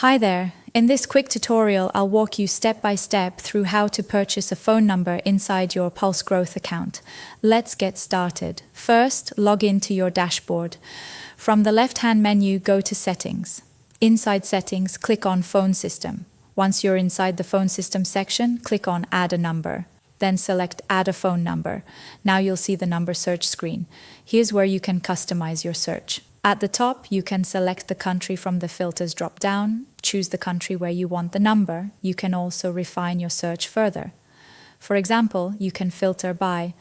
Hi there. In this quick tutorial, I'll walk you step by step through how to purchase a phone number inside your PulseGrowth account. Let's get started. First, log into your dashboard. From the left-hand menu, go to Settings. Inside Settings, click on Phone System. Once you're inside the Phone System section, click on Add a Number. Then select Add a Phone Number. Now you'll see the number search screen. Here's where you can customize your search. At the top, you can select the country from the filters drop-down, choose the country where you want the number. You can also refine your search further. For example, you can filter by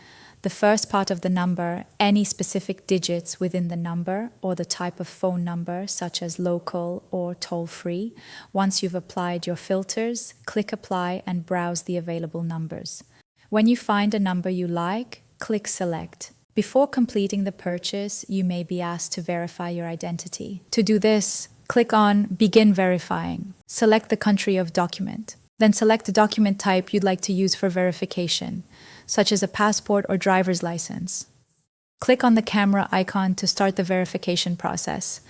the first part of the number, any specific digits within the number, or the type of phone number, such as local or toll-free. Once you've applied your filters, click Apply and browse the available numbers. When you find a number you like, click Select. Before completing the purchase, you may be asked to verify your identity. To do this, click on Begin Verifying. Select the country of document. Then select the document type you'd like to use for verification, such as a passport or driver's license. Click on the camera icon to start the verification process.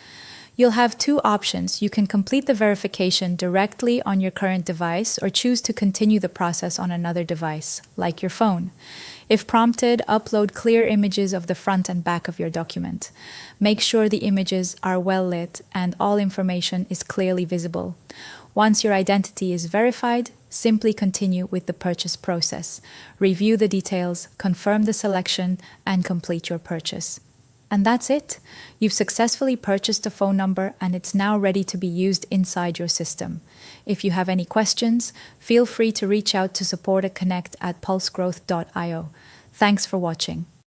You'll have two options. You can complete the verification directly on your current device or choose to continue the process on another device, like your phone. If prompted, upload clear images of the front and back of your document. Make sure the images are well lit and all information is clearly visible. Once your identity is verified, simply continue with the purchase process. Review the details, confirm the selection, and complete your purchase. And that's it. You've successfully purchased a phone number and it's now ready to be used inside your system. If you have any questions, feel free to reach out to support@connect@pulsegrowth.io. Thanks for watching.